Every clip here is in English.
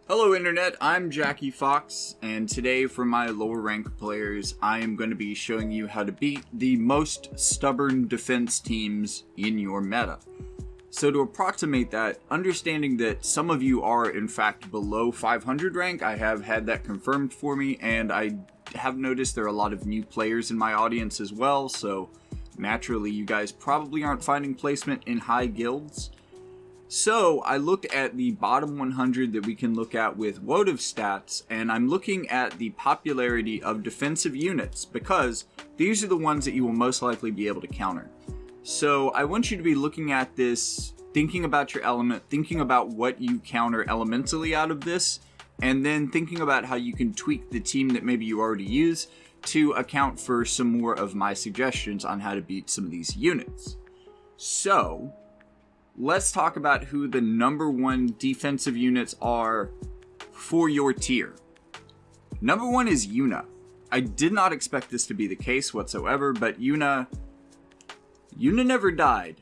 Hello Internet, I'm Jackie Fox, and today for my lower rank players, I am going to be showing you how to beat the most stubborn defense teams in your meta. So to approximate that, understanding that some of you are in fact below 500 rank, I have had that confirmed for me, and I have noticed there are a lot of new players in my audience as well, so naturally you guys probably aren't finding placement in high guilds. So I looked at the bottom 100 that we can look at with wotv stats, and I'm looking at the popularity of defensive units because these are the ones that you will most likely be able to counter. So I want you to be looking at this, thinking about your element, thinking about what you counter elementally out of this, and then thinking about how you can tweak the team that maybe you already use to account for some more of my suggestions on how to beat some of these units. So let's talk about who the number one defensive units are for your tier. Number one is Yuna. I did not expect this to be the case whatsoever, but Yuna never died,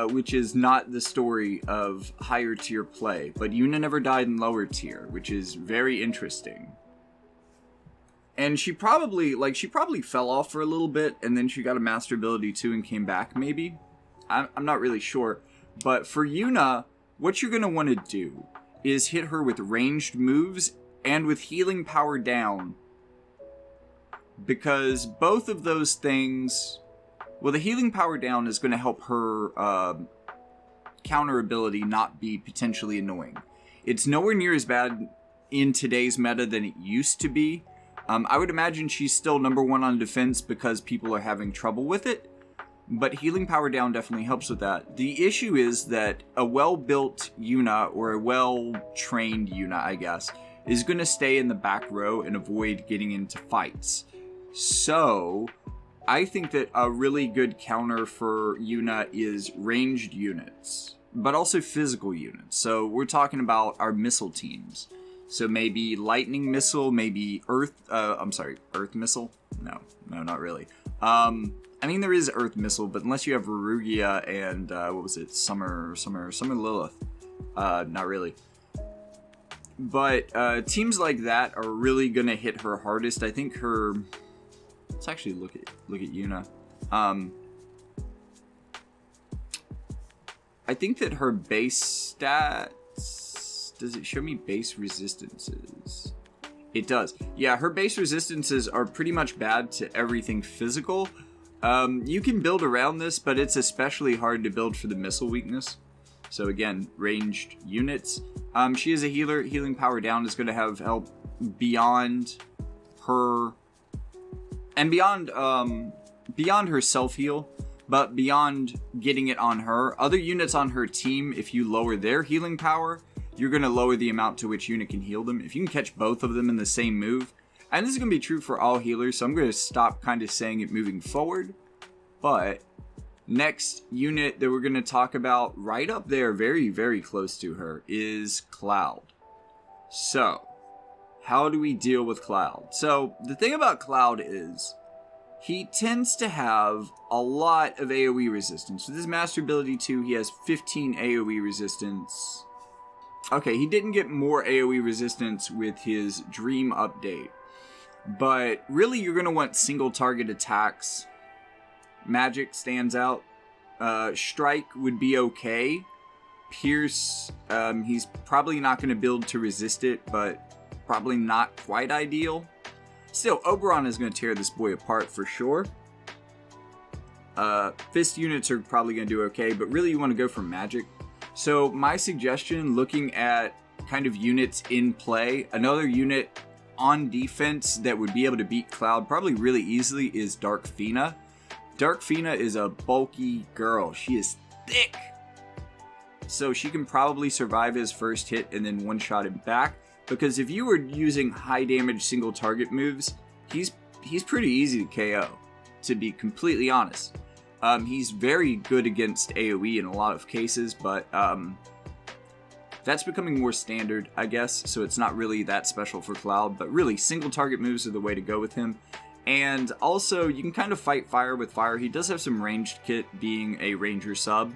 which is not the story of higher tier play, but Yuna never died in lower tier, which is very interesting. And she probably fell off for a little bit, and then she got a master ability too and came back maybe. I'm not really sure. But for Yuna, what you're going to want to do is hit her with ranged moves and with healing power down. Because both of those things, well, the healing power down is going to help her counter ability not be potentially annoying. It's nowhere near as bad in today's meta than it used to be. I would imagine she's still number one on defense because people are having trouble with it. But healing power down definitely helps with that. The issue is that a well-built Yuna, or a well-trained Yuna, I guess, is going to stay in the back row and avoid getting into fights. So I think that a really good counter for Yuna is ranged units, but also physical units. So we're talking about our missile teams. So maybe lightning missile, maybe earth missile? No, not really. I mean, there is Earth Missile, but unless you have Rugia and, Summer Lilith. Not really. But, teams like that are really gonna hit her hardest. I think her... Let's actually look at Yuna. I think that her base stats... Does it show me base resistances? It does. Yeah, her base resistances are pretty much bad to everything physical. You can build around this, but it's especially hard to build for the missile weakness. So again, ranged units. She is a healer. Healing power down is going to have help beyond her, and beyond her self-heal, but beyond getting it on her. Other units on her team, if you lower their healing power, you're going to lower the amount to which unit can heal them. If you can catch both of them in the same move, and this is going to be true for all healers, so I'm going to stop kind of saying it moving forward. But next unit that we're going to talk about right up there, very, very close to her, is Cloud. So, how do we deal with Cloud? So, the thing about Cloud is he tends to have a lot of AoE resistance. With his master ability too, he has 15 AoE resistance. Okay, he didn't get more AoE resistance with his Dream update. But really, you're going to want single target attacks. Magic stands out. Strike would be okay. Pierce, he's probably not going to build to resist it, but probably not quite ideal. Still, Oberon is going to tear this boy apart for sure. Fist units are probably going to do okay, but really you want to go for magic. So my suggestion, looking at kind of units in play, another unit on defense that would be able to beat Cloud probably really easily is Dark Fina. Dark Fina is a bulky girl. She is thick. So she can probably survive his first hit and then one-shot him back. Because if you were using high damage single target moves, he's pretty easy to KO, to be completely honest. He's very good against AoE in a lot of cases, but that's becoming more standard, I guess, so it's not really that special for Cloud, but really, single target moves are the way to go with him. And also, you can kind of fight fire with fire. He does have some ranged kit, being a ranger sub.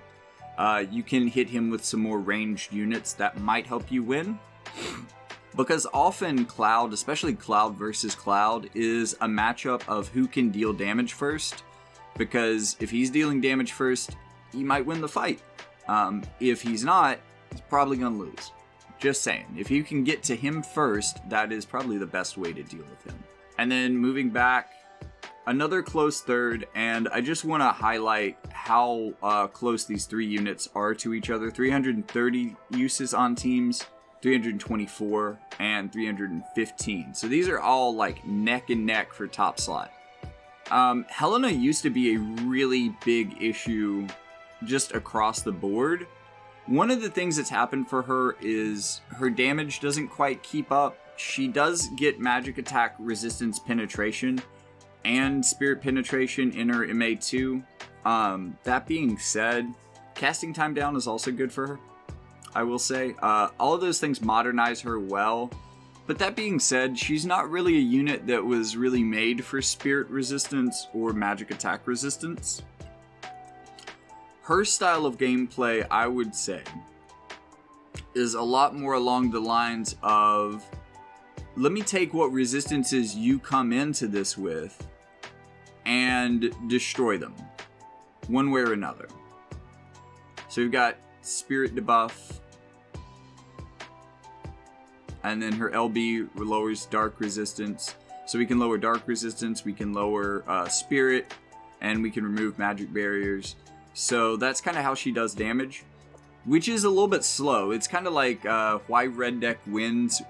You can hit him with some more ranged units that might help you win. Because often Cloud, especially Cloud versus Cloud, is a matchup of who can deal damage first. Because if he's dealing damage first, he might win the fight. If he's not, he's probably going to lose. Just saying. If you can get to him first, that is probably the best way to deal with him. And then moving back, another close third, and I just want to highlight how close these three units are to each other. 330 uses on teams, 324, and 315. So these are all like neck and neck for top slot. Helena used to be a really big issue just across the board. One of the things that's happened for her is her damage doesn't quite keep up. She does get magic attack resistance penetration and spirit penetration in her MA2. That being said, casting time down is also good for her, I will say. All of those things modernize her well. But that being said, she's not really a unit that was really made for spirit resistance or magic attack resistance. Her style of gameplay, I would say, is a lot more along the lines of, let me take what resistances you come into this with and destroy them, one way or another. So we've got spirit debuff, and then her LB lowers dark resistance. So we can lower dark resistance, we can lower spirit, and we can remove magic barriers. So that's kind of how she does damage, which is a little bit slow. It's kind of like why red deck wins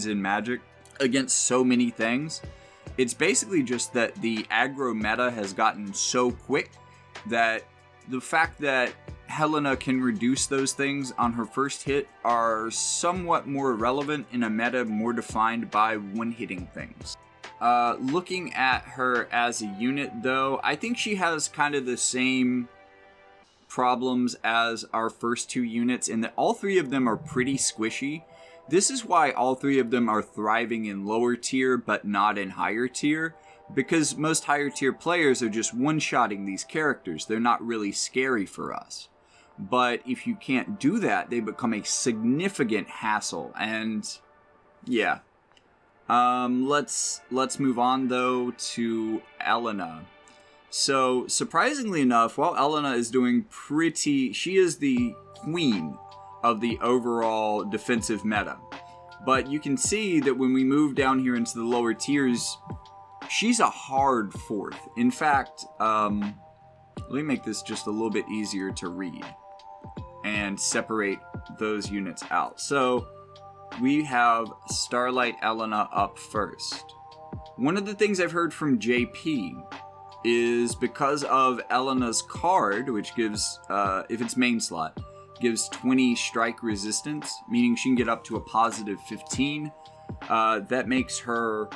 in Magic against so many things. It's basically just that the aggro meta has gotten so quick that the fact that Helena can reduce those things on her first hit are somewhat more relevant in a meta more defined by one-hitting things. Looking at her as a unit, though, I think she has kind of the same problems as our first two units in that all three of them are pretty squishy. This is why all three of them are thriving in lower tier but not in higher tier, because most higher tier players are just one-shotting these characters. They're not really scary for us. But if you can't do that, they become a significant hassle, and yeah. Let's move on though to Elena. So surprisingly enough, while Elena is doing she is the queen of the overall defensive meta. But you can see that when we move down here into the lower tiers, she's a hard fourth. In fact, let me make this just a little bit easier to read and separate those units out. So we have Starlight Elena up first. One of the things I've heard from JP is because of Elena's card, which gives, if it's main slot, gives 20 strike resistance, meaning she can get up to a positive 15. That makes her,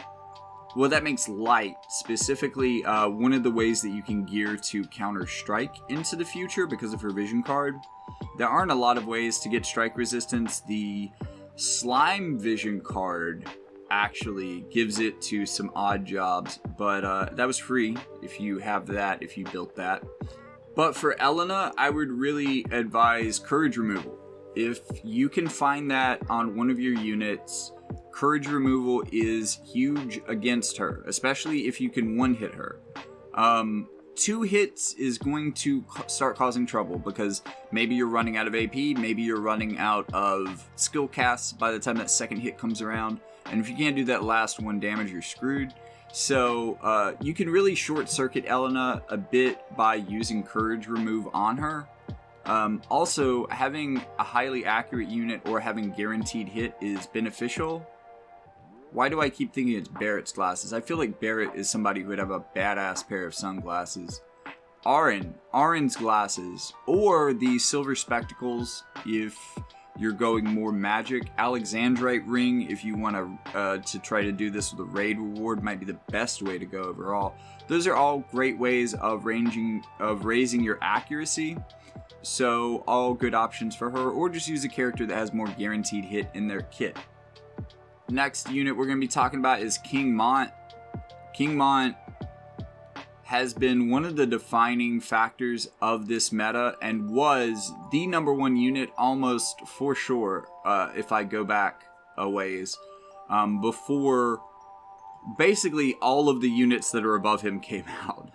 well, that makes light specifically one of the ways that you can gear to counter strike into the future because of her vision card. There aren't a lot of ways to get strike resistance. The slime vision card actually gives it to some odd jobs, but that was free if you have that, if you built that. But for Elena, I would really advise courage removal. If you can find that on one of your units, courage removal is huge against her, especially if you can one-hit her. 2 hits is going to start causing trouble because maybe you're running out of AP, maybe you're running out of skill casts by the time that second hit comes around, and if you can't do that last 1 damage, you're screwed. So you can really short circuit Elena a bit by using courage remove on her. Also, having a highly accurate unit or having guaranteed hit is beneficial. Why do I keep thinking it's Barrett's glasses? I feel like Barrett is somebody who would have a badass pair of sunglasses. Arin's glasses, or the silver spectacles if you're going more magic. Alexandrite ring if you want to try to do this with a raid reward might be the best way to go overall. Those are all great ways of raising your accuracy. So all good options for her, or just use a character that has more guaranteed hit in their kit. Next unit we're going to be talking about is King Mont. King Mont has been one of the defining factors of this meta and was the #1 unit almost for sure if I go back a ways. before basically all of the units that are above him came out.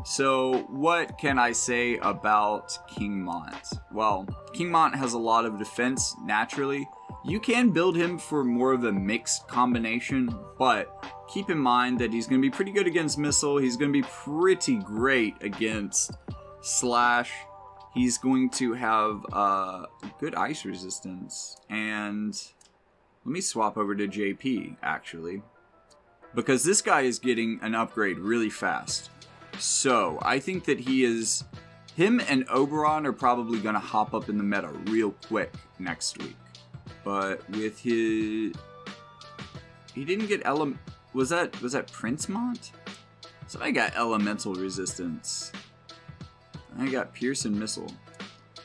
So what can I say about King Mont? Well, King Mont has a lot of defense naturally. You can build him for more of a mixed combination, but keep in mind that he's going to be pretty good against missile. He's going to be pretty great against slash. He's going to have good ice resistance. And let me swap over to JP, actually, because this guy is getting an upgrade really fast. So I think that him and Oberon are probably going to hop up in the meta real quick next week. But with he didn't get was that Prince Mont? So I got elemental resistance. I got Pierce and Missile.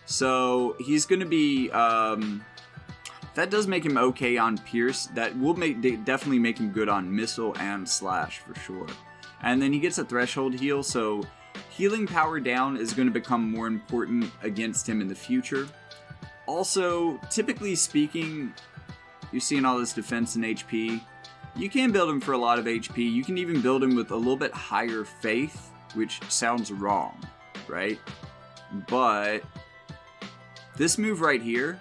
So he's going to be, that does make him okay on Pierce. That will definitely make him good on Missile and Slash for sure. And then he gets a Threshold heal, so healing power down is going to become more important against him in the future. Also, typically speaking, you're seeing all this defense and HP. You can build him for a lot of HP. You can even build him with a little bit higher faith, which sounds wrong, right? But this move right here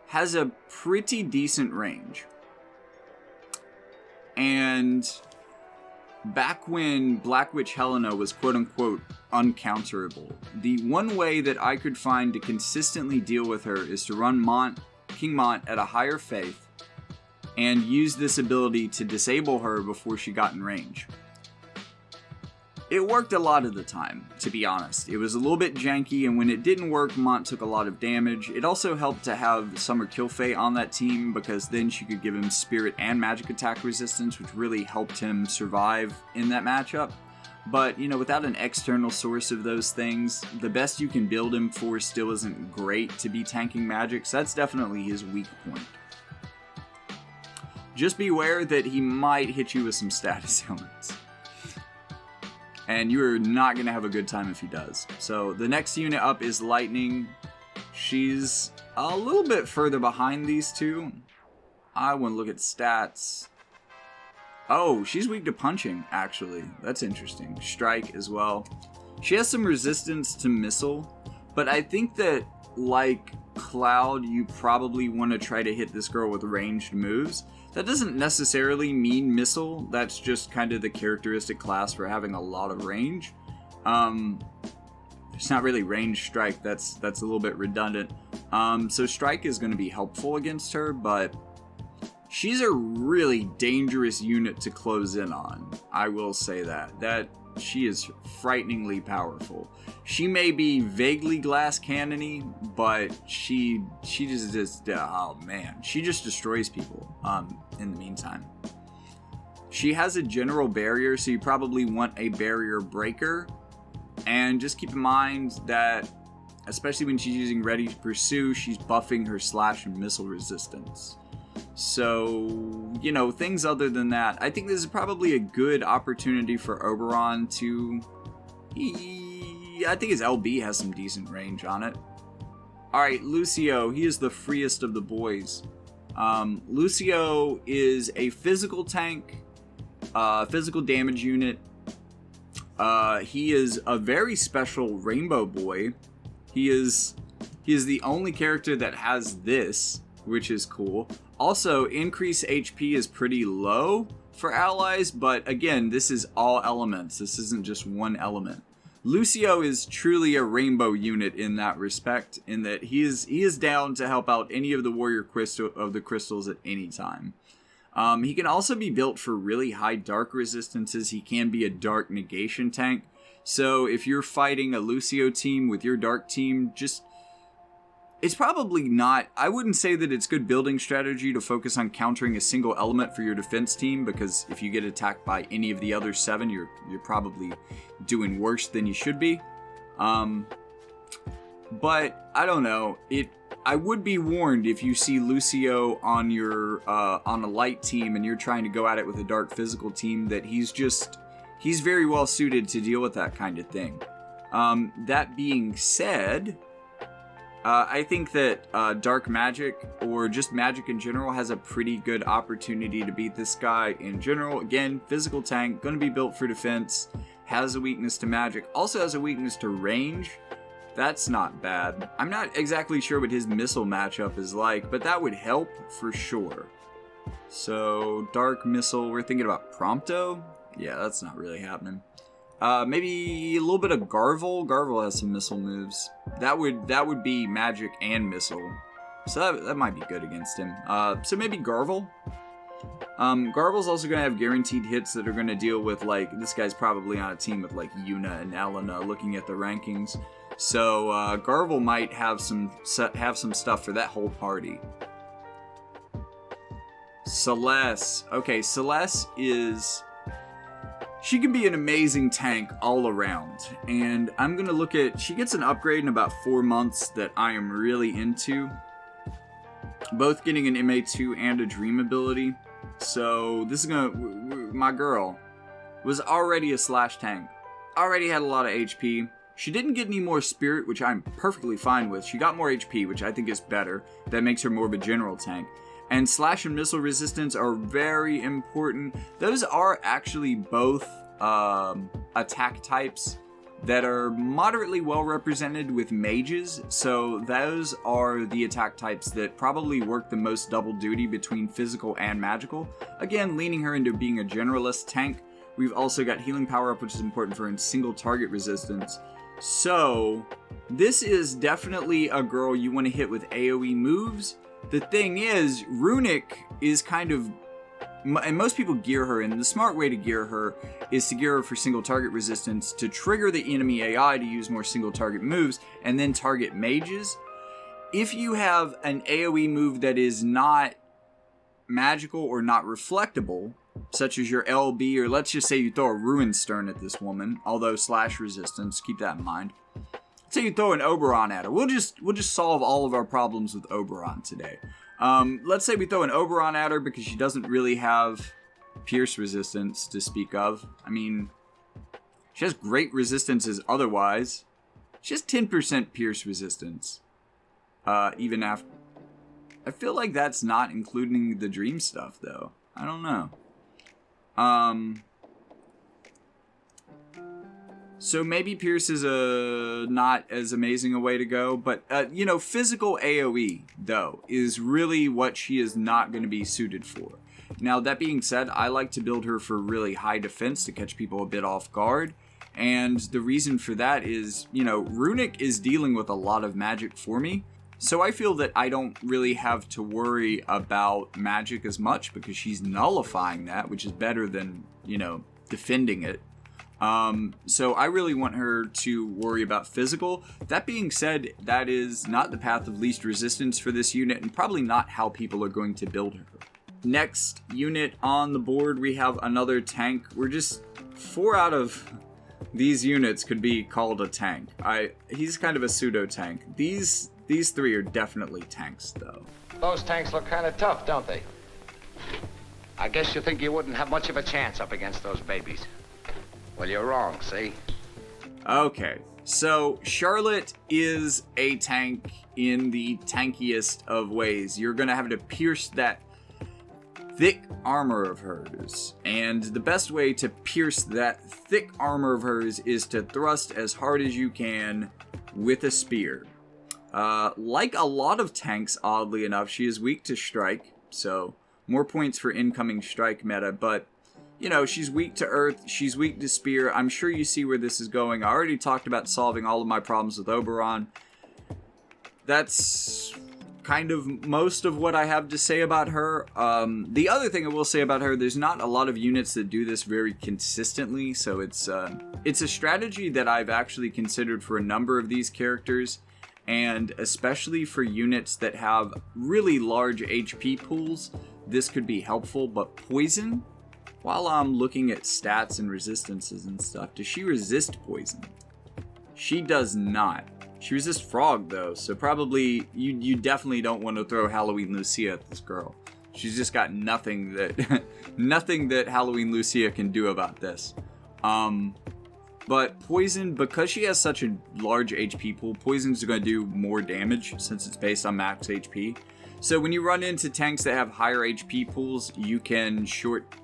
has a pretty decent range. And back when Black Witch Helena was quote-unquote uncounterable, the one way that I could find to consistently deal with her is to run King Mont at a higher faith and use this ability to disable her before she got in range. It worked a lot of the time, to be honest. It was a little bit janky, and when it didn't work, Mont took a lot of damage. It also helped to have Summer Killfay on that team, because then she could give him spirit and magic attack resistance, which really helped him survive in that matchup. But, you know, without an external source of those things, the best you can build him for still isn't great to be tanking magic, so that's definitely his weak point. Just beware that he might hit you with some status ailments. And you're not going to have a good time if he does. So the next unit up is Lightning. She's a little bit further behind these two. I want to look at stats. Oh, she's weak to punching, actually. That's interesting. Strike as well. She has some resistance to missile. But I think that, like Cloud, you probably want to try to hit this girl with ranged moves. That doesn't necessarily mean missile. That's just kind of the characteristic class for having a lot of range. It's not really range strike. That's a little bit redundant. So strike is going to be helpful against her, but she's a really dangerous unit to close in on. I will say that she is frighteningly powerful. She may be vaguely glass cannony, but she just oh man, she just destroys people. In the meantime, she has a general barrier, so you probably want a barrier breaker. And just keep in mind that, especially when she's using Ready to Pursue, she's buffing her slash and missile resistance. So, you know, things other than that, I think this is probably a good opportunity for Oberon to... I think his LB has some decent range on it. Alright, Lucio, he is the freest of the boys. Lucio is a physical tank, physical damage unit. He is a very special rainbow boy. He is the only character that has this, which is cool. Also, increased HP is pretty low for allies, but again, this is all elements. This isn't just one element. Lucio is truly a rainbow unit in that respect, in that he is down to help out any of the warrior crystals at any time. He can also be built for really high dark resistances. He can be a dark negation tank. So if you're fighting a Lucio team with your dark team, it's probably not, I wouldn't say that it's good building strategy to focus on countering a single element for your defense team, because if you get attacked by any of the other 7, you're probably doing worse than you should be. But I don't know. I would be warned if you see Lucio on your on a light team and you're trying to go at it with a dark physical team, that he's very well suited to deal with that kind of thing. That being said, I think that Dark Magic, or just Magic in general, has a pretty good opportunity to beat this guy in general. Again, physical tank, going to be built for defense, has a weakness to magic, also has a weakness to range. That's not bad. I'm not exactly sure what his missile matchup is like, but that would help for sure. So, Dark Missile, we're thinking about Prompto? Yeah, that's not really happening. Maybe a little bit of Garvel. Garvel has some missile moves. That would be magic and missile. So that might be good against him. So maybe Garvel. Garvel's also going to have guaranteed hits that are going to deal with, like, this guy's probably on a team with, like, Yuna and Elena, looking at the rankings. So, Garvel might have some stuff for that whole party. Celeste. Okay, Celeste is... She can be an amazing tank all around, and I'm going to look at... She gets an upgrade in about 4 months that I am really into. Both getting an MA2 and a Dream ability. So, this is going to... My girl was already a slash tank. Already had a lot of HP. She didn't get any more Spirit, which I'm perfectly fine with. She got more HP, which I think is better. That makes her more of a general tank. And slash and missile resistance are very important. Those are actually both attack types that are moderately well represented with mages. So those are the attack types that probably work the most double duty between physical and magical. Again, leaning her into being a generalist tank. We've also got healing power up, which is important for single target resistance. So this is definitely a girl you want to hit with AoE moves. The thing is, Runic is kind of, and most people gear her, and the smart way to gear her is to gear her for single target resistance to trigger the enemy AI to use more single target moves, and then target mages. If you have an AoE move that is not magical or not reflectable, such as your LB, or let's just say you throw a Ruin Stern at this woman, although slash resistance, keep that in mind. Say you throw an Oberon at her. We'll just solve all of our problems with Oberon today. Let's say we throw an Oberon at her because she doesn't really have pierce resistance to speak of. I mean, she has great resistances otherwise. She has 10% pierce resistance. Even after... I feel like that's not including the dream stuff, though. I don't know. So maybe Pierce is not as amazing a way to go, but, you know, physical AoE, though, is really what she is not going to be suited for. Now, that being said, I like to build her for really high defense to catch people a bit off guard, and the reason for that is, you know, Runic is dealing with a lot of magic for me, so I feel that I don't really have to worry about magic as much because she's nullifying that, which is better than, you know, defending it. So I really want her to worry about physical. That being said, that is not the path of least resistance for this unit and probably not how people are going to build her. Next unit on the board, we have another tank. We're just 4 out of these units could be called a tank. He's kind of a pseudo tank. These 3 are definitely tanks though. Those tanks look kind of tough, don't they? I guess you think you wouldn't have much of a chance up against those babies. Well, you're wrong, see? Okay, so Charlotte is a tank in the tankiest of ways. You're going to have to pierce that thick armor of hers. And the best way to pierce that thick armor of hers is to thrust as hard as you can with a spear. Like a lot of tanks, oddly enough, she is weak to strike. So more points for incoming strike meta, but... You know, she's weak to earth, she's weak to spear. I'm sure you see where this is going. I already talked about solving all of my problems with Oberon. That's kind of most of what I have to say about her. The other thing I will say about her, there's not a lot of units that do this very consistently, so it's a strategy that I've actually considered for a number of these characters, and especially for units that have really large HP pools, this could be helpful. But poison... While I'm looking at stats and resistances and stuff, does she resist poison? She does not. She resists frog though, so probably you definitely don't want to throw Halloween Lucia at this girl. She's just got nothing that nothing that Halloween Lucia can do about this. But poison, because she has such a large HP pool, poison's going to do more damage since it's based on max HP. So when you run into tanks that have higher HP pools, you can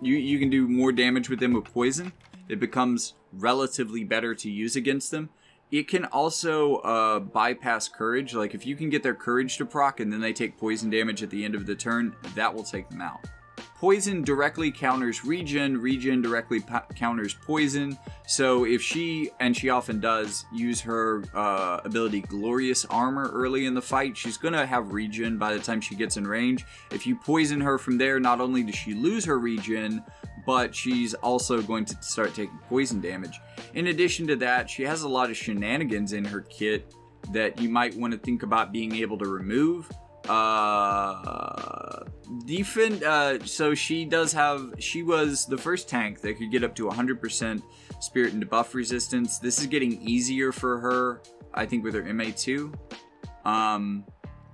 you can do more damage with them with poison. It becomes relatively better to use against them. It can also bypass courage. Like if you can get their courage to proc and then they take poison damage at the end of the turn, that will take them out. Poison directly counters regen. Regen directly counters poison. So if she, and she often does, use her ability Glorious Armor early in the fight, she's going to have regen by the time she gets in range. If you poison her from there, not only does she lose her regen, but she's also going to start taking poison damage. In addition to that, she has a lot of shenanigans in her kit that you might want to think about being able to remove. So she was the first tank that could get up to 100% spirit and debuff resistance. This is getting easier for her, I think, with her MA2.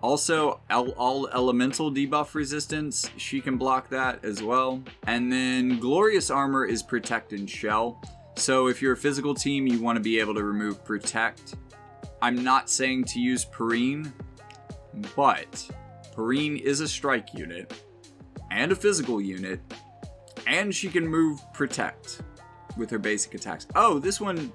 Also, all elemental debuff resistance, she can block that as well. And then Glorious Armor is Protect and Shell. So if you're a physical team, you want to be able to remove Protect. I'm not saying to use Perrine, but Perrine is a strike unit and a physical unit, and she can move Protect with her basic attacks. Oh, this one,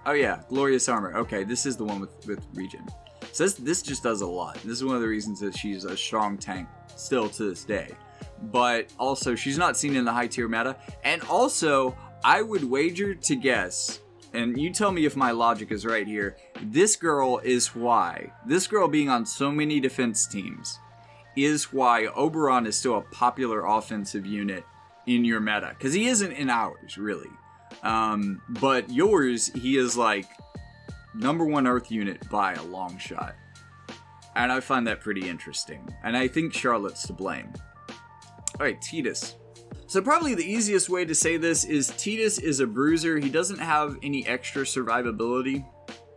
oh yeah, Glorious Armor. Okay, this is the one with regen. So this just does a lot. This is one of the reasons that she's a strong tank still to this day. But also, she's not seen in the high tier meta. And also, I would wager to guess, and you tell me if my logic is right here, this girl being on so many defense teams, is why Oberon is still a popular offensive unit in your meta. Because he isn't in ours, really. But yours, he is like #1 Earth unit by a long shot. And I find that pretty interesting. And I think Charlotte's to blame. Alright, Titus. So probably the easiest way to say this is Titus is a bruiser. He doesn't have any extra survivability.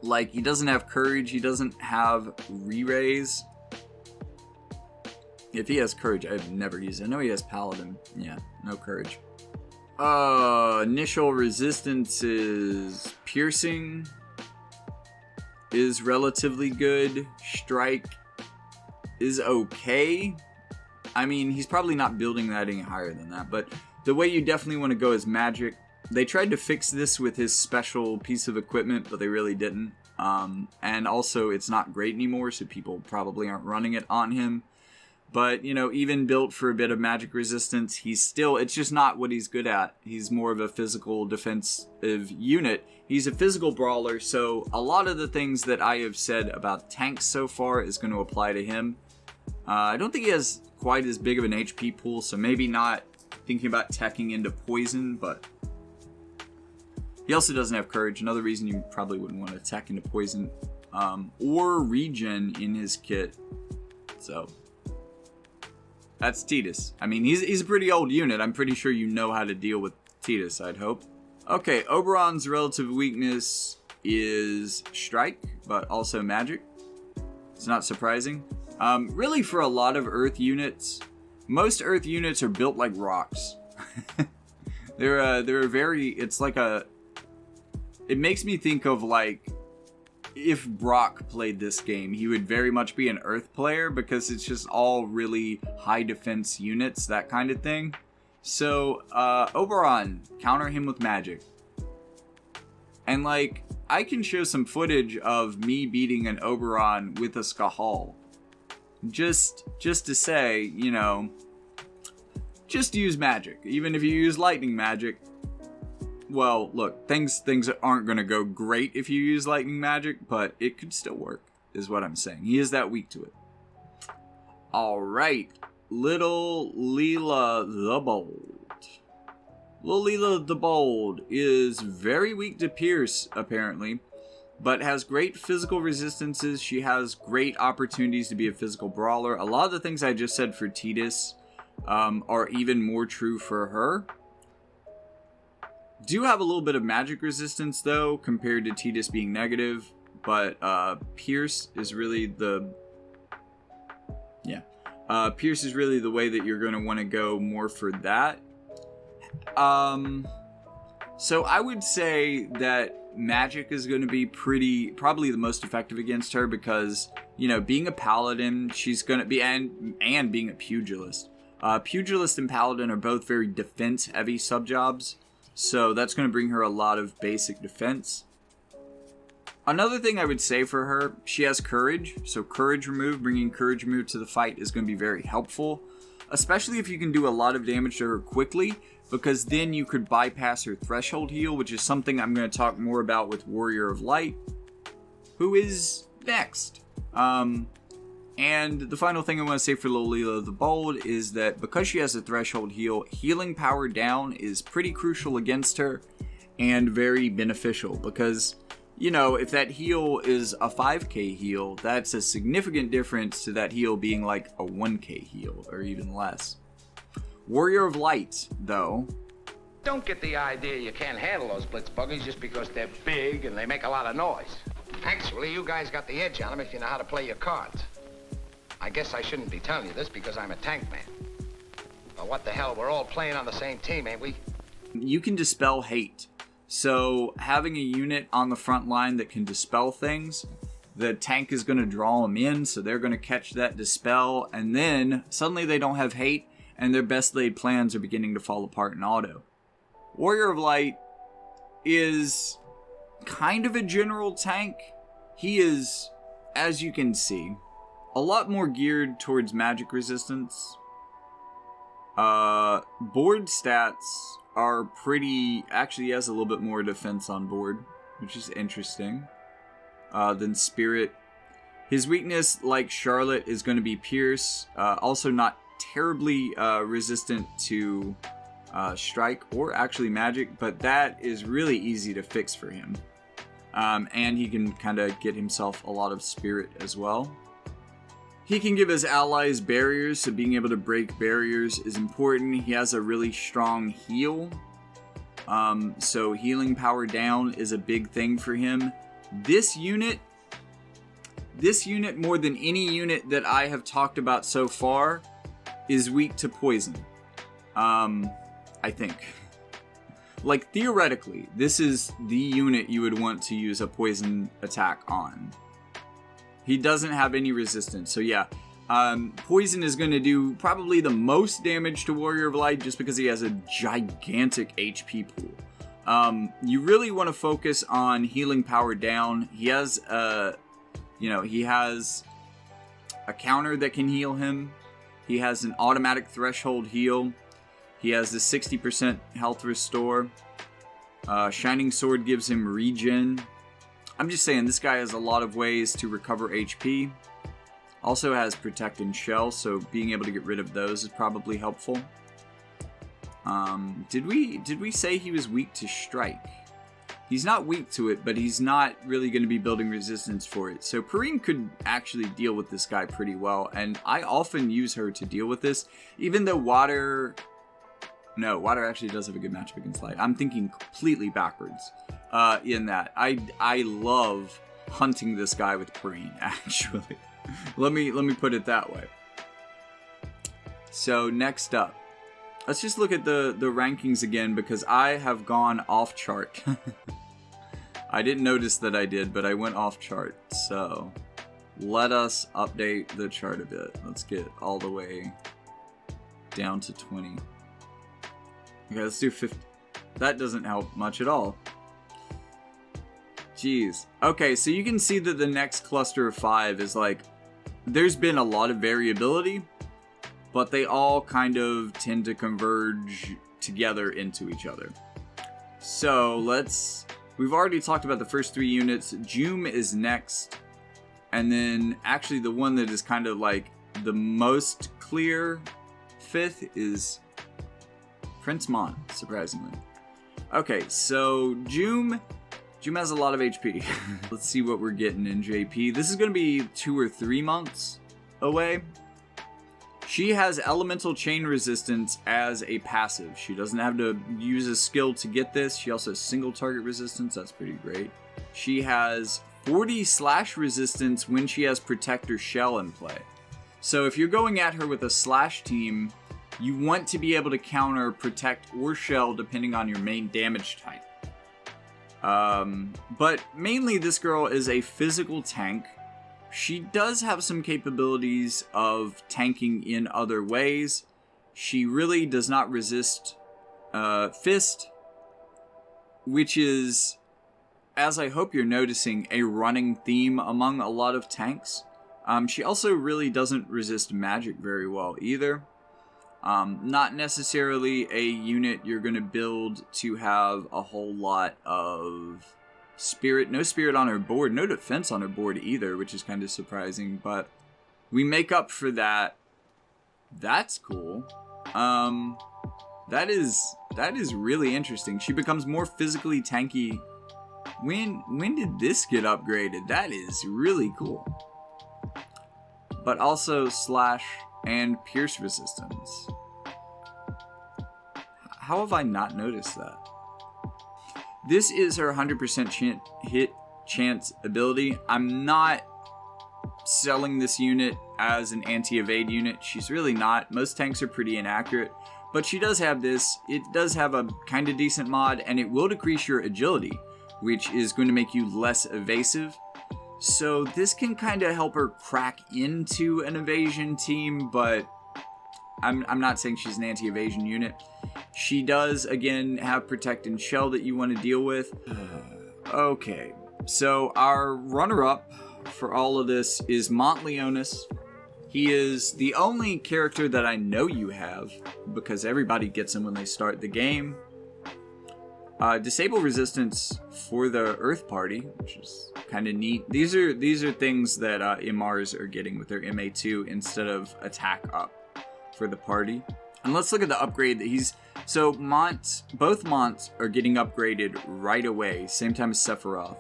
Like, he doesn't have courage. He doesn't have re-raise. If he has courage, I've never used it. I know he has paladin. Yeah, no courage. Initial resistance is piercing. Is relatively good. Strike is okay. I mean, he's probably not building that any higher than that, but the way you definitely want to go is magic. They tried to fix this with his special piece of equipment, but they really didn't. And also, it's not great anymore, so people probably aren't running it on him. But, you know, even built for a bit of magic resistance, it's just not what he's good at. He's more of a physical defensive unit. He's a physical brawler, so a lot of the things that I have said about tanks so far is going to apply to him. I don't think he has quite as big of an HP pool, so maybe not thinking about teching into poison, but he also doesn't have courage. Another reason you probably wouldn't want to tech into poison, or regen in his kit. So that's Titus. I mean, he's a pretty old unit. I'm pretty sure you know how to deal with Titus, I'd hope. Okay, Oberon's relative weakness is strike, but also magic. It's not surprising. Really, for a lot of Earth units, most Earth units are built like rocks. They're very, it's like it makes me think of like, if Brock played this game, he would very much be an Earth player because it's just all really high defense units, that kind of thing. So, Oberon, counter him with magic. And like, I can show some footage of me beating an Oberon with a Skahal. Just to say, you know, just use magic. Even if you use lightning magic, well, look, things aren't going to go great if you use lightning magic, but it could still work, is what I'm saying. He is that weak to it. Alright, Little Leela the Bold. Little Leela the Bold is very weak to Pierce, apparently, but has great physical resistances. She has great opportunities to be a physical brawler. A lot of the things I just said for Titus are even more true for her. Do have a little bit of magic resistance, though, compared to Titus being negative, but Pierce is really Pierce is really the way that you're going to want to go more for that. So I would say that magic is going to be probably the most effective against her because, you know, being a paladin, she's going to be, and being a pugilist. Pugilist and paladin are both very defense-heavy sub-jobs, so that's going to bring her a lot of basic defense. Another thing I would say for her, she has courage, so courage removed, bringing courage removed to the fight is going to be very helpful, especially if you can do a lot of damage to her quickly, because then you could bypass her threshold heal, which is something I'm going to talk more about with Warrior of Light, who is next. And the final thing I want to say for Lolila the Bold is that because she has a threshold heal, healing power down is pretty crucial against her and very beneficial because, you know, if that heal is a 5k heal, that's a significant difference to that heal being like a 1k heal or even less. Warrior of Light, though. Don't get the idea you can't handle those blitz buggies just because they're big and they make a lot of noise. Actually, you guys got the edge on them if you know how to play your cards. I guess I shouldn't be telling you this because I'm a tank man. But what the hell, we're all playing on the same team, ain't we? You can dispel hate. So having a unit on the front line that can dispel things, the tank is going to draw them in, so they're going to catch that dispel, and then suddenly they don't have hate, and their best laid plans are beginning to fall apart in auto. Warrior of Light is kind of a general tank. He is, as you can see, a lot more geared towards magic resistance. Board stats are pretty... Actually, he has a little bit more defense on board, which is interesting, than Spirit. His weakness, like Charlotte, is going to be Pierce. Also not terribly resistant to Strike or actually Magic, but that is really easy to fix for him. And he can kind of get himself a lot of Spirit as well. He can give his allies barriers, so being able to break barriers is important. He has a really strong heal, so healing power down is a big thing for him. This unit more than any unit that I have talked about so far is weak to poison. I think. Like, theoretically, this is the unit you would want to use a poison attack on. He doesn't have any resistance, so yeah. Poison is going to do probably the most damage to Warrior of Light just because he has a gigantic HP pool. You really want to focus on healing power down. He has he has a counter that can heal him. He has an automatic threshold heal. He has the 60% health restore. Shining Sword gives him regen. I'm just saying, this guy has a lot of ways to recover HP. Also has Protect and Shell, so being able to get rid of those is probably helpful. Did we say he was weak to Strike? He's not weak to it, but he's not really going to be building resistance for it. So Perrine could actually deal with this guy pretty well, and I often use her to deal with this, even though Water... No, Water actually does have a good matchup against Light. I'm thinking completely backwards in that. I love hunting this guy with Perrine, actually. let me put it that way. So next up, let's just look at the rankings again because I have gone off chart. I didn't notice that I did, but I went off chart. So let us update the chart a bit. Let's get all the way down to 20. Okay, let's do 50. That doesn't help much at all. Jeez. Okay, so you can see that the next cluster of 5 is like, there's been a lot of variability, but they all kind of tend to converge together into each other. So we've already talked about the first 3 units. Joom is next. And then actually the one that is kind of like the most clear 5th is Prince Mont, surprisingly. Okay, so Joom has a lot of HP. Let's see what we're getting in JP. This is going to be 2 or 3 months away. She has Elemental Chain Resistance as a passive. She doesn't have to use a skill to get this. She also has single target resistance. That's pretty great. She has 40 slash resistance when she has Protector Shell in play. So if you're going at her with a slash team, You want to be able to counter, protect, or shell depending on your main damage type. But mainly this girl is a physical tank. She does have some capabilities of tanking in other ways. She really does not resist fist, which is, as I hope you're noticing, a running theme among a lot of tanks. She also really doesn't resist magic very well either. Not necessarily a unit you're going to build to have a whole lot of spirit. No spirit on her board, no defense on her board either, which is kind of surprising, but we make up for that. That's cool. That is really interesting. She becomes more physically tanky. When did this get upgraded? That is really cool. But also slash and pierce resistance. How have I not noticed that? This is her 100% hit chance ability. I'm not selling this unit as an anti-evade unit. She's really not. Most tanks are pretty inaccurate. But she does have this. It does have a kind of decent mod, and it will decrease your agility, which is going to make you less evasive. So this can kind of help her crack into an evasion team, but I'm not saying she's an anti-evasion unit. She does, again, have protect and shell that you want to deal with. Okay, so our runner-up for all of this is Mont. He is the only character that I know you have, because everybody gets him when they start the game. Disable resistance for the Earth Party, which is kind of neat. These are things that MRs are getting with their MA2 instead of attack up for the party. And let's look at the upgrade that he's... So Mont, both Monts are getting upgraded right away, same time as Sephiroth.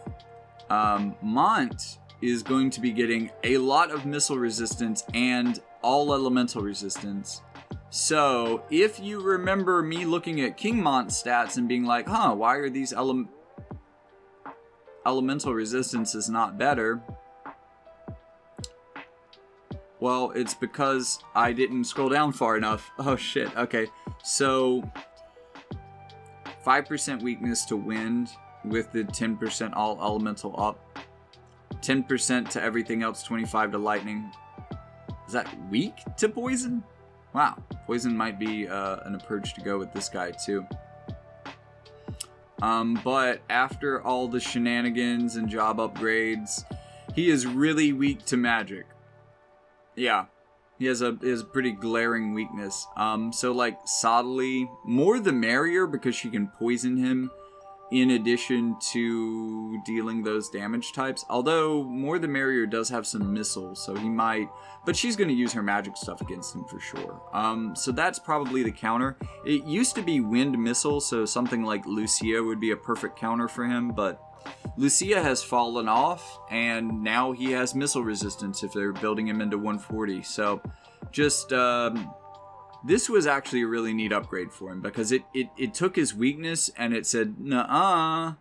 Mont is going to be getting a lot of missile resistance and all elemental resistance. So, if you remember me looking at King Mont's stats and being like, why are these elemental resistances not better? Well, it's because I didn't scroll down far enough. Oh shit, okay. So, 5% weakness to wind with the 10% all elemental up. 10% to everything else, 25 to lightning. Is that weak to poison? Wow, poison might be an approach to go with this guy too. But after all the shenanigans and job upgrades, he is really weak to magic. Yeah, he has a pretty glaring weakness. So like Soddly, more the merrier because she can poison him in addition to dealing those damage types. Although more the merrier does have some missiles, so he might, but she's going to use her magic stuff against him for sure. So that's probably the counter. It used to be wind missile, so something like Lucio would be a perfect counter for him, but Lucia has fallen off, and now he has missile resistance if they're building him into 140. So just this was actually a really neat upgrade for him, because it took his weakness and it said, nuh-uh,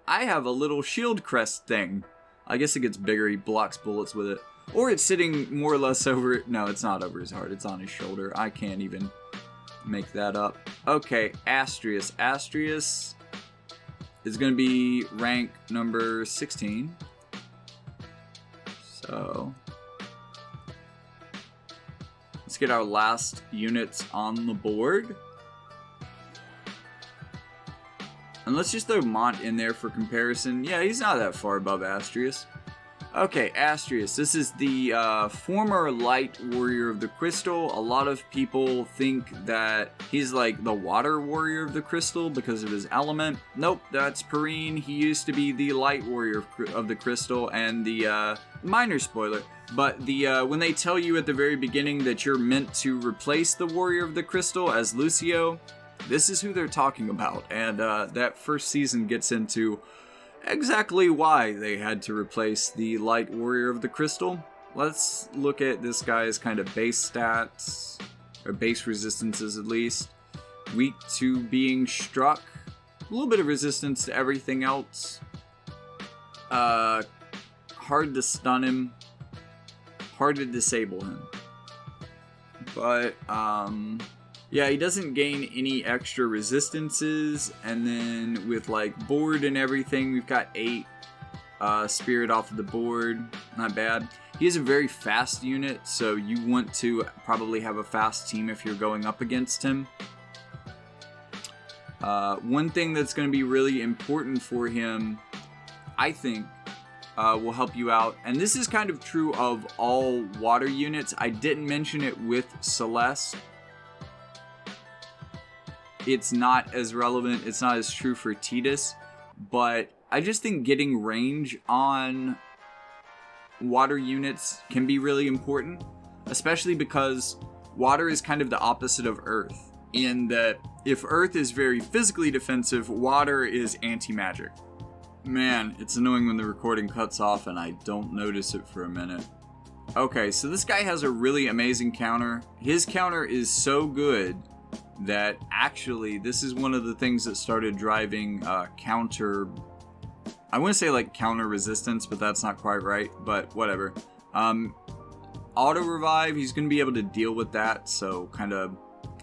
I have a little shield crest thing. I guess it gets bigger, he blocks bullets with it. Or it's sitting more or less over it. No, it's not over his heart, it's on his shoulder. I can't even make that up. Okay, Astrius. Astrius is going to be rank number 16. So let's get our last units on the board. And let's just throw Mont in there for comparison. Yeah, he's not that far above Astrius. Okay, Astrius. This is the former Light Warrior of the Crystal. A lot of people think that he's like the Water Warrior of the Crystal because of his element. Nope, that's Perrine. He used to be the Light Warrior of the Crystal, and the minor spoiler. But the when they tell you at the very beginning that you're meant to replace the Warrior of the Crystal as Lucio, this is who they're talking about. And that first season gets into exactly why they had to replace the Light Warrior of the Crystal. Let's look at this guy's kind of base stats, or base resistances at least. Weak to being struck, a little bit of resistance to everything else. Hard to stun him, hard to disable him. But, yeah, he doesn't gain any extra resistances. And then with, like, board and everything, we've got 8 spirit off of the board. Not bad. He is a very fast unit, so you want to probably have a fast team if you're going up against him. One thing that's going to be really important for him, I think, will help you out. And this is kind of true of all water units. I didn't mention it with Celeste. It's not as relevant. It's not as true for Titus. But I just think getting range on water units can be really important. Especially because water is kind of the opposite of Earth. In that if Earth is very physically defensive, water is anti-magic. Man, it's annoying when the recording cuts off and I don't notice it for a minute. Okay, so this guy has a really amazing counter. His counter is so good that actually this is one of the things that started driving counter... I want to say like counter resistance, but that's not quite right, but whatever. Auto revive, he's going to be able to deal with that, so kind of,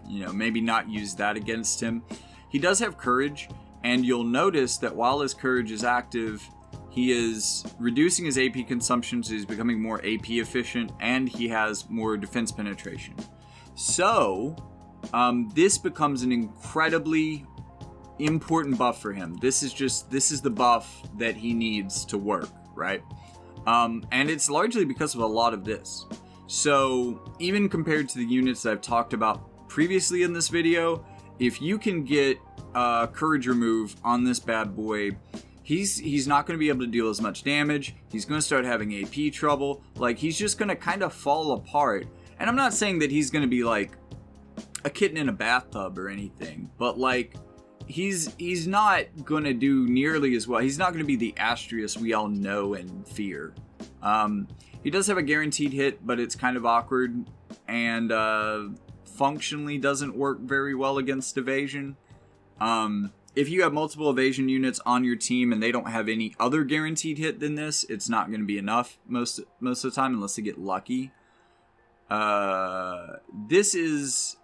you know, maybe not use that against him. He does have courage. And you'll notice that while his courage is active, he is reducing his AP consumption, so he's becoming more AP efficient, and he has more defense penetration. So, this becomes an incredibly important buff for him. This is the buff that he needs to work, right? And it's largely because of a lot of this. So, even compared to the units that I've talked about previously in this video, if you can get courage remove on this bad boy, he's not going to be able to deal as much damage. He's going to start having AP trouble. Like, he's just going to kind of fall apart. And I'm not saying that he's going to be like a kitten in a bathtub or anything, but like he's not going to do nearly as well. He's not going to be the Astrius we all know and fear. He does have a guaranteed hit, but it's kind of awkward and functionally doesn't work very well against evasion. If you have multiple evasion units on your team and they don't have any other guaranteed hit than this, it's not going to be enough most of the time unless they get lucky. This is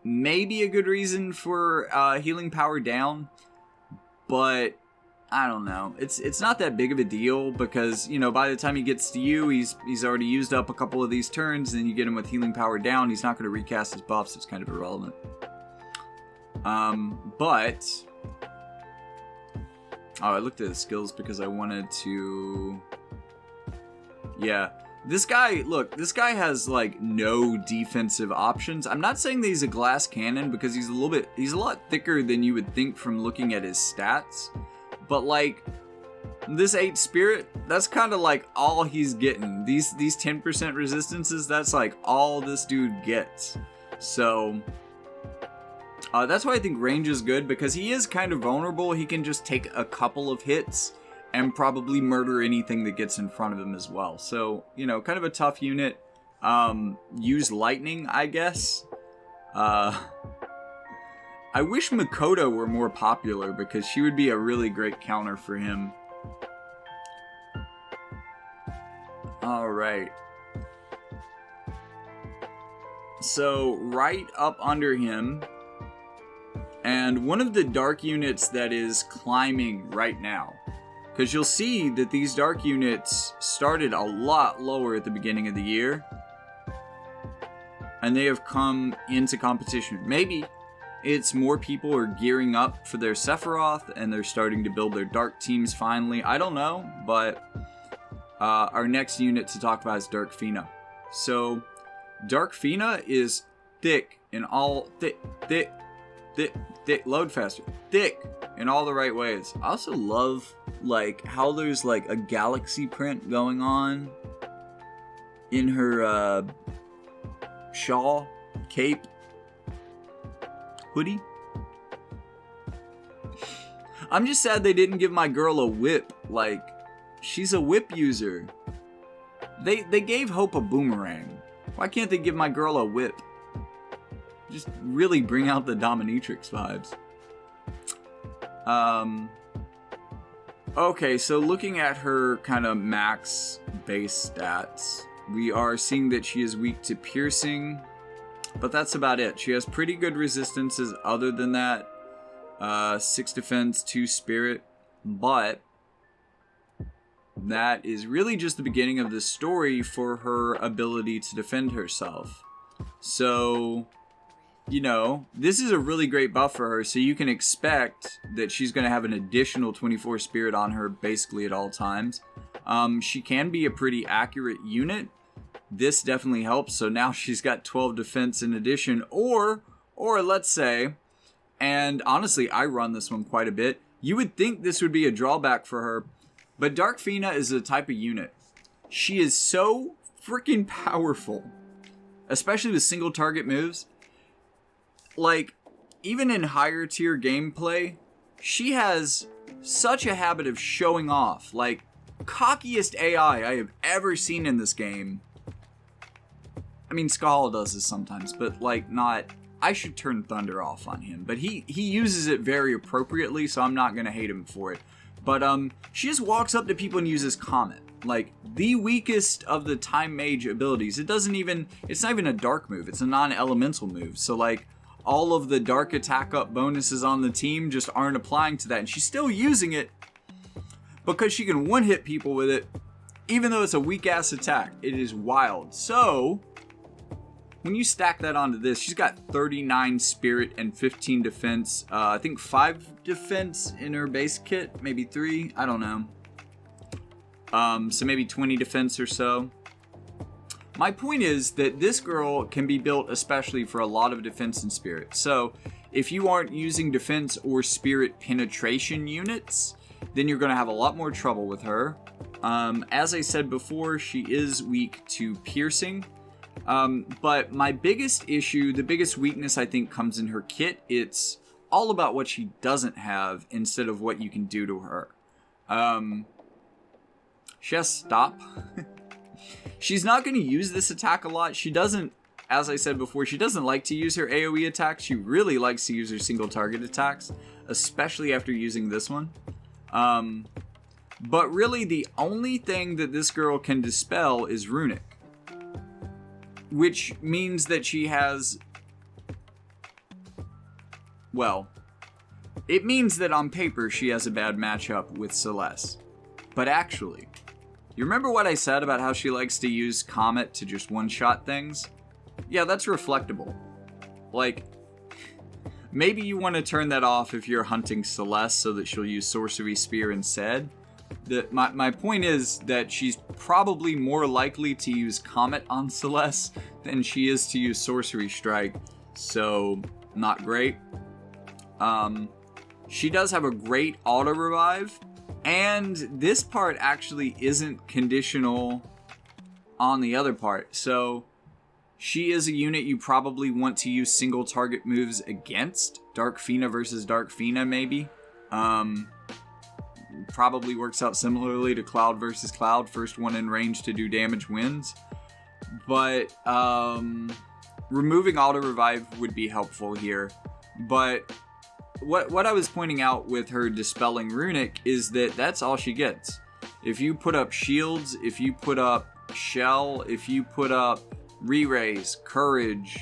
maybe a good reason for healing power down, but I don't know. It's not that big of a deal because, you know, by the time he gets to you, he's already used up a couple of these turns, and then you get him with healing power down. He's not going to recast his buffs. It's kind of irrelevant. But I looked at his skills because I wanted to. Yeah, this guy has like no defensive options. I'm not saying that he's a glass cannon because he's a lot thicker than you would think from looking at his stats. But like this 8 spirit, that's kind of like all he's getting. These 10% resistances, that's like all this dude gets. So that's why I think range is good, because he is kind of vulnerable. He can just take a couple of hits and probably murder anything that gets in front of him as well. So, you know, kind of a tough unit. Use lightning, I guess. I wish Makoto were more popular because she would be a really great counter for him. Alright. So, right up under him, and one of the dark units that is climbing right now, because you'll see that these dark units started a lot lower at the beginning of the year, and they have come into competition. Maybe it's more people are gearing up for their Sephiroth, and they're starting to build their dark teams finally. I don't know, but our next unit to talk about is Dark Fina. So, Dark Fina is thick in all... Thick, load faster. Thick in all the right ways. I also love, like, how there's, like, a galaxy print going on in her, shawl, cape, hoodie. I'm just sad they didn't give my girl a whip. Like, she's a whip user. They gave Hope a boomerang. Why can't they give my girl a whip? Just really bring out the Dominatrix vibes. Okay, so looking at her kind of max base stats, We are seeing that she is weak to piercing, but that's about it. She has pretty good resistances other than that. 6 defense, 2 spirit, but that is really just the beginning of the story for her ability to defend herself. So, you know, this is a really great buff for her, so you can expect that she's going to have an additional 24 spirit on her basically at all times. She can be a pretty accurate unit. This definitely helps, so now she's got 12 defense in addition, or let's say, and honestly, I run this one quite a bit, you would think this would be a drawback for her, but Dark Fina is a type of unit. She is so freaking powerful, especially with single target moves. Like, even in higher tier gameplay, she has such a habit of showing off. Like, cockiest AI I have ever seen in this game. I mean, Skull does this sometimes, but like not... I should turn Thunder off on him, but he uses it very appropriately, so I'm not going to hate him for it. But she just walks up to people and uses Comet. Like, the weakest of the Time Mage abilities. It's not even a dark move, it's a non-elemental move. So like, all of the dark attack up bonuses on the team just aren't applying to that. And she's still using it because she can one-hit people with it, even though it's a weak-ass attack. It is wild. So, when you stack that onto this, she's got 39 spirit and 15 defense. I think 5 defense in her base kit, maybe 3, I don't know. So maybe 20 defense or so. My point is that this girl can be built especially for a lot of defense and spirit. So if you aren't using defense or spirit penetration units, then you're going to have a lot more trouble with her. As I said before, she is weak to piercing. But my biggest issue, the biggest weakness I think comes in her kit. It's all about what she doesn't have instead of what you can do to her. She has stop. She's not going to use this attack a lot. She doesn't, as I said before, she doesn't like to use her AoE attacks. She really likes to use her single target attacks, especially after using this one. But really the only thing that this girl can dispel is Runic. Which means that she has... Well, it means that on paper she has a bad matchup with Celeste. But actually, you remember what I said about how she likes to use Comet to just one-shot things? Yeah, that's reflectable. Like, maybe you want to turn that off if you're hunting Celeste so that she'll use Sorcery Spear instead. My point is that she's probably more likely to use Comet on Celeste than she is to use Sorcery Strike, so not great. She does have a great auto revive, and this part actually isn't conditional on the other part. So she is a unit you probably want to use single target moves against. Dark Fina versus Dark Fina, maybe. Probably works out similarly to Cloud versus Cloud. First one in range to do damage wins. But removing auto revive would be helpful here. But what I was pointing out with her dispelling Runic is that that's all she gets. If you put up shields, if you put up shell, if you put up re-raise, courage,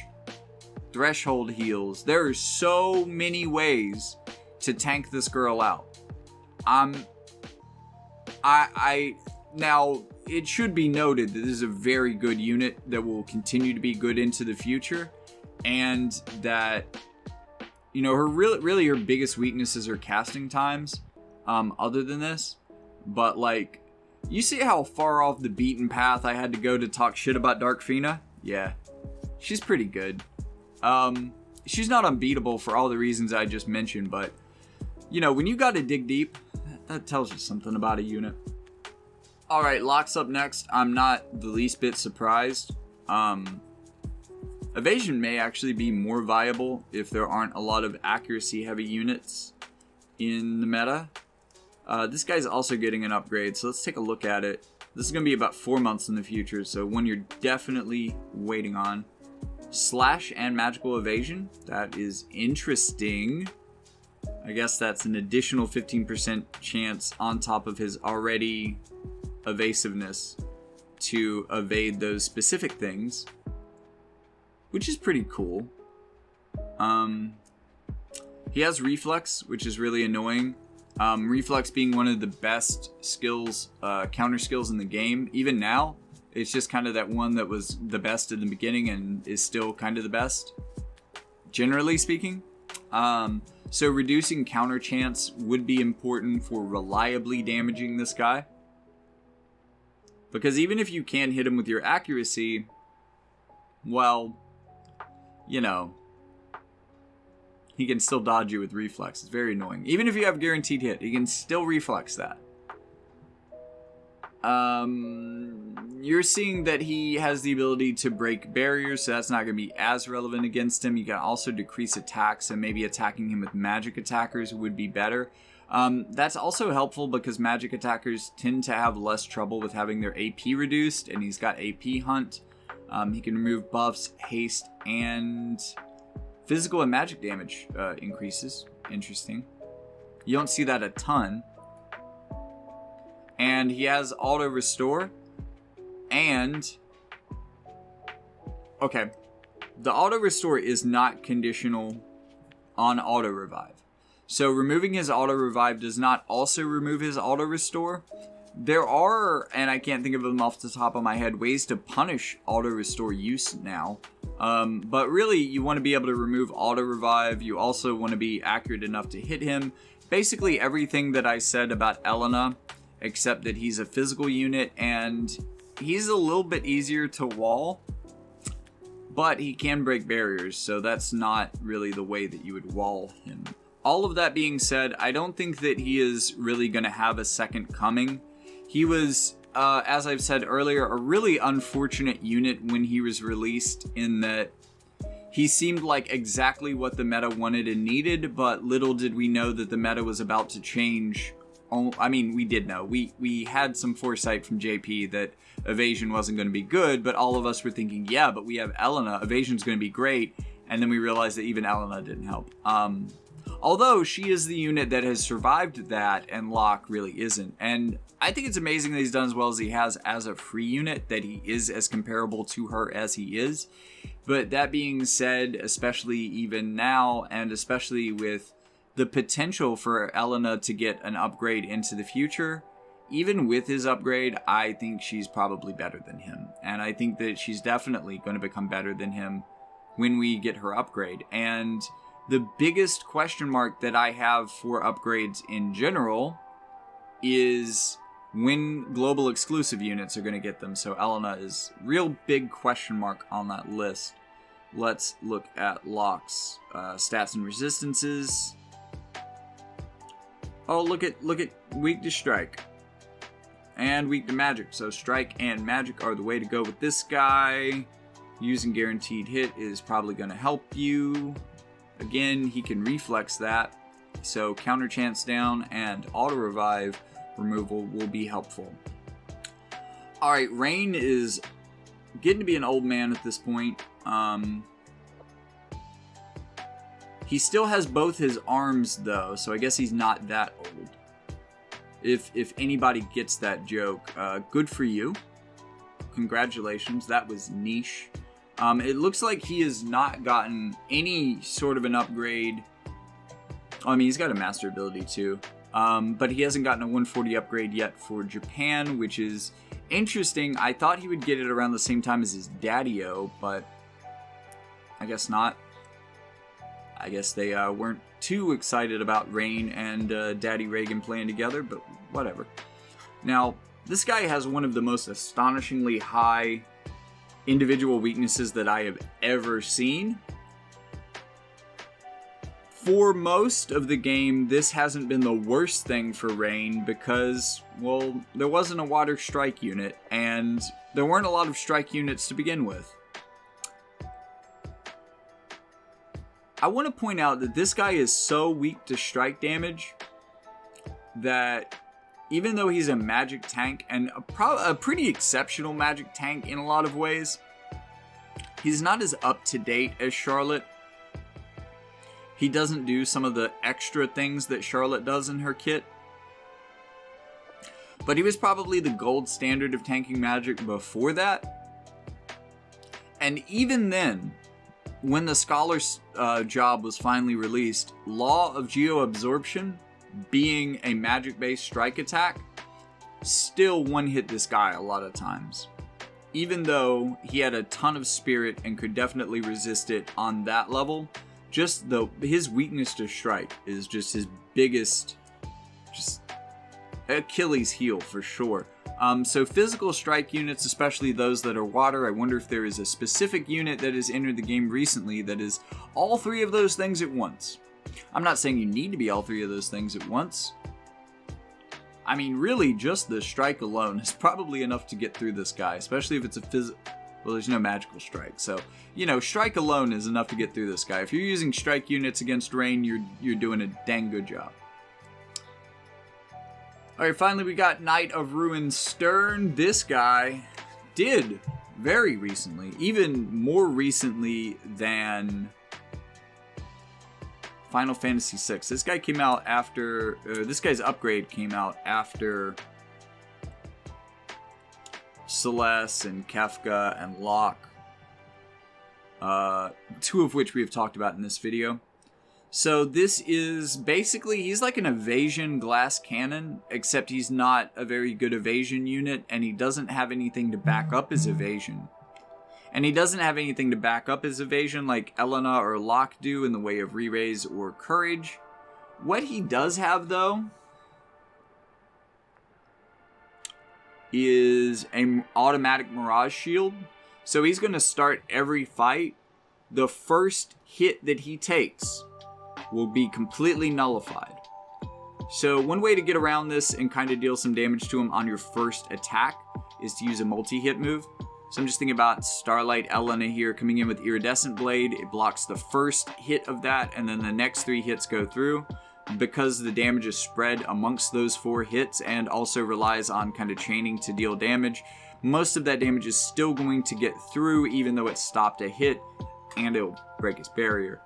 threshold heals, there are so many ways to tank this girl out. Now, it should be noted that this is a very good unit that will continue to be good into the future, and that, you know, her really her biggest weakness is her casting times, other than this. But, like, you see how far off the beaten path I had to go to talk shit about Dark Fina? Yeah, she's pretty good. She's not unbeatable for all the reasons I just mentioned, but, you know, when you gotta dig deep, that tells you something about a unit. Alright, Locke's up next. I'm not the least bit surprised. Evasion may actually be more viable if there aren't a lot of accuracy heavy units in the meta. This guy's also getting an upgrade, so let's take a look at it. This is going to be about 4 months in the future, so one you're definitely waiting on. Slash and magical evasion. That is interesting. I guess that's an additional 15% chance on top of his already evasiveness to evade those specific things, which is pretty cool. He has reflex, which is really annoying. Reflex being one of the best skills, counter skills in the game. Even now, it's just kind of that one that was the best in the beginning and is still kind of the best, generally speaking. So reducing counter chance would be important for reliably damaging this guy. Because even if you can hit him with your accuracy, well, you know, he can still dodge you with reflex. It's very annoying. Even if you have guaranteed hit, he can still reflex that. You're seeing that he has the ability to break barriers, so that's not going to be as relevant against him. You can also decrease attacks, and maybe attacking him with magic attackers would be better. That's also helpful because magic attackers tend to have less trouble with having their AP reduced, and he's got AP Hunt. He can remove buffs, haste, and physical and magic damage increases. Interesting. You don't see that a ton. And he has auto restore. And okay, the auto restore is not conditional on auto revive. So removing his auto revive does not also remove his auto restore. There are, and I can't think of them off the top of my head, ways to punish auto restore use now. But really, you want to be able to remove auto revive. You also want to be accurate enough to hit him. Basically everything that I said about Elena, except that he's a physical unit and he's a little bit easier to wall, but he can break barriers, so that's not really the way that you would wall him. All of that being said, I don't think that he is really going to have a second coming. He was, as I've said earlier, a really unfortunate unit when he was released, in that he seemed like exactly what the meta wanted and needed, but little did we know that the meta was about to change. I mean, we did know. We had some foresight from JP that evasion wasn't going to be good, but all of us were thinking, yeah, but we have Elena. Evasion's going to be great. And then we realized that even Elena didn't help. Although she is the unit that has survived that, and Locke really isn't. And I think it's amazing that he's done as well as he has as a free unit, that he is as comparable to her as he is. But that being said, especially even now, and especially with the potential for Elena to get an upgrade into the future, even with his upgrade, I think she's probably better than him. And I think that she's definitely going to become better than him when we get her upgrade. And the biggest question mark that I have for upgrades in general is when global exclusive units are going to get them. So Elena is real big question mark on that list. Let's look at Locke's stats and resistances. Oh, look at weak to strike and weak to magic. So strike and magic are the way to go with this guy. Using guaranteed hit is probably going to help you. Again, he can reflex that. So counter chance down and auto revive removal will be helpful. All right, Rain is getting to be an old man at this point. He still has both his arms, though, so I guess he's not that old. If anybody gets that joke, good for you. Congratulations, that was niche. It looks like he has not gotten any sort of an upgrade. I mean, he's got a master ability, too. But he hasn't gotten a 140 upgrade yet for Japan, which is interesting. I thought he would get it around the same time as his Daddy-O, but I guess not. I guess they weren't too excited about Rain and Daddy Reagan playing together, but whatever. Now, this guy has one of the most astonishingly high individual weaknesses that I have ever seen. For most of the game, this hasn't been the worst thing for Rain because, well, there wasn't a water strike unit, and there weren't a lot of strike units to begin with. I want to point out that this guy is so weak to strike that even though he's a magic tank, and a pretty exceptional magic tank in a lot of ways, he's not as up-to-date as Charlotte. He doesn't do some of the extra things that Charlotte does in her kit. but he was probably the gold standard of tanking magic before that. And even then, when the Scholar's job was finally released, Law of Geoabsorption, being a magic-based strike attack, still one-hit this guy a lot of times. Even though he had a ton of spirit and could definitely resist it on that level, just his weakness to strike is just his biggest, just Achilles heel for sure. So physical strike units, especially those that are water, I wonder if there is a specific unit that has entered the game recently that is all three of those things at once. I'm not saying you need to be all three of those things at once. I mean, really, just the strike alone is probably enough to get through this guy, especially if it's a well, there's no magical strike, so, you know, strike alone is enough to get through this guy. If you're using strike units against rain, you're doing a dang good job. Alright, finally we got Knight of Ruin Stern. This guy did very recently, even more recently than Final Fantasy VI. This guy came out after, this guy's upgrade came out after Celeste and Kefka and Locke, two of which we have talked about in this video. So this is basically, he's like an evasion glass cannon, except he's not a very good evasion unit, and he doesn't have anything to back up his evasion. And he doesn't have anything to back up his evasion like Elena or Locke do in the way of re-raise or courage. What he does have, though, is an automatic Mirage Shield. So he's going to start every fight. The first hit that he takes will be completely nullified. So one way to get around this and kind of deal some damage to him on your first attack is to use a multi-hit move. So I'm just thinking about Starlight Elena here coming in with Iridescent Blade. It blocks the first hit of that, and then the next 3 hits go through. Because the damage is spread amongst those 4 hits and also relies on kind of chaining to deal damage, most of that damage is still going to get through even though it stopped a hit, and it'll break its barrier.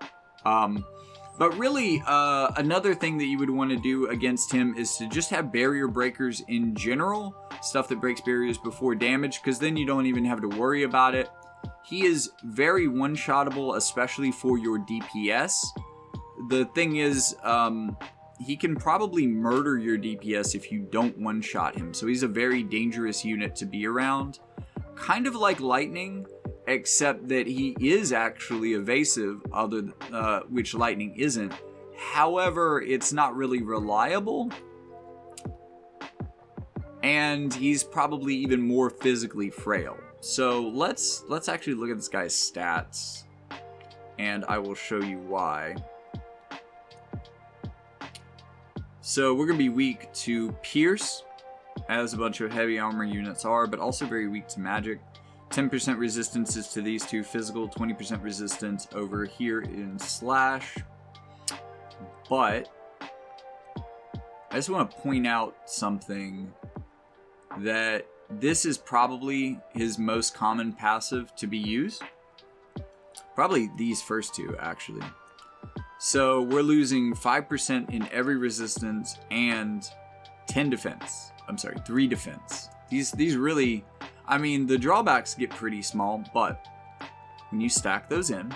But really, another thing that you would want to do against him is to just have barrier breakers in general, stuff that breaks barriers before damage, because then you don't even have to worry about it. He is very one-shottable, especially for your DPS. The thing is, he can probably murder your DPS if you don't one-shot him, so he's a very dangerous unit to be around. Kind of like Lightning, except that he is actually evasive, which Lightning isn't. However, it's not really reliable, and he's probably even more physically frail. So let's actually look at this guy's stats, and I will show you why. So we're going to be weak to Pierce, as a bunch of heavy armor units are, but also very weak to magic. 10% resistances to these two physical, 20% resistance over here in Slash. But I just want to point out something, that this is probably his most common passive to be used. Probably these first two, actually. So we're losing 5% in every resistance and 10 defense. I'm sorry, 3 defense. These really, I mean, the drawbacks get pretty small, but when you stack those in,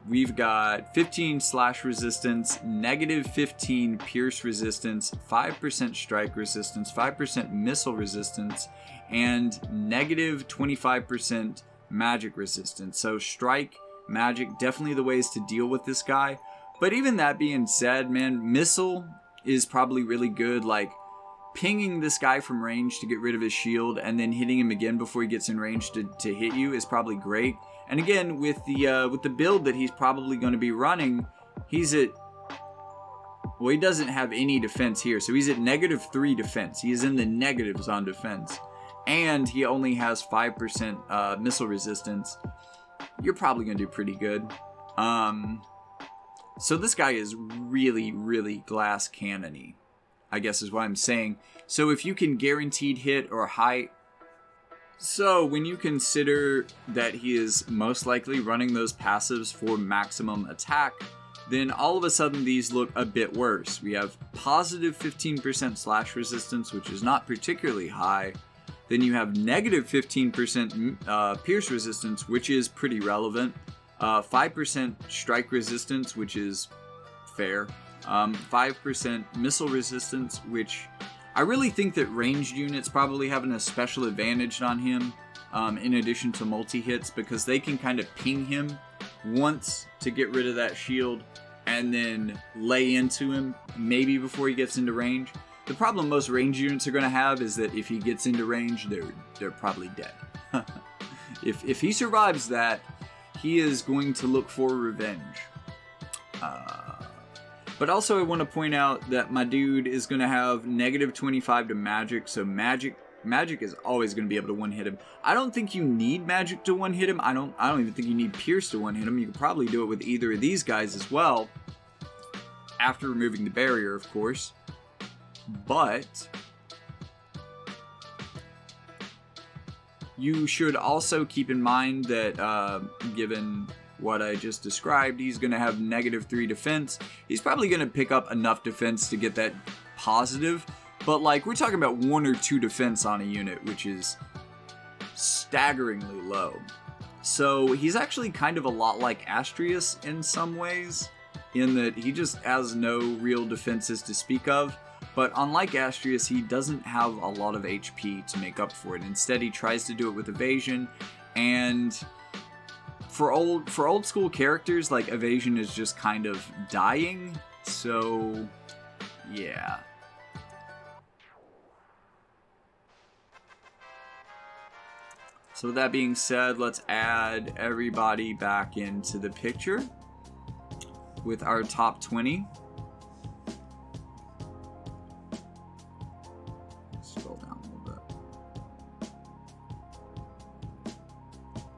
we've got 15 slash resistance, negative 15 pierce resistance, 5% strike resistance, 5% missile resistance, and negative 25% magic resistance. So strike, magic, definitely the ways to deal with this guy. But even that being said, man, missile is probably really good. Like pinging this guy from range to get rid of his shield and then hitting him again before he gets in range to hit you is probably great. And again, with the build that he's probably going to be running, he's at, well, he doesn't have any defense here, so he's at negative 3 defense. He is in the negatives on defense, and he only has 5% missile resistance. You're probably going to do pretty good. So this guy is really, really glass cannon-y, I guess is what I'm saying. So if you can guaranteed hit or high... So when you consider that he is most likely running those passives for maximum attack, then all of a sudden these look a bit worse. We have positive 15% slash resistance, which is not particularly high. Then you have negative 15% pierce resistance, which is pretty relevant. 5% strike resistance, which is fair. 5% missile resistance, which I really think that ranged units probably having a special advantage on him, in addition to multi-hits, because they can kind of ping him once to get rid of that shield and then lay into him maybe before he gets into range. The problem most range units are going to have is that if he gets into range, they're probably dead. If he survives that, he is going to look for revenge. But also I want to point out that my dude is going to have negative 25 to magic, so magic is always going to be able to one-hit him. I don't think you need magic to one-hit him. I don't even think you need pierce to one-hit him. You could probably do it with either of these guys as well, after removing the barrier, of course. But you should also keep in mind that given what I just described, he's going to have negative 3 defense. He's probably going to pick up enough defense to get that positive, but like we're talking about 1 or 2 defense on a unit, which is staggeringly low. So he's actually kind of a lot like Astrius in some ways, in that he just has no real defenses to speak of. But unlike Astrius, he doesn't have a lot of HP to make up for it. Instead, he tries to do it with evasion, and for old school characters, like, evasion is just kind of dying. So yeah. So with that being said, let's add everybody back into the picture with our top 20.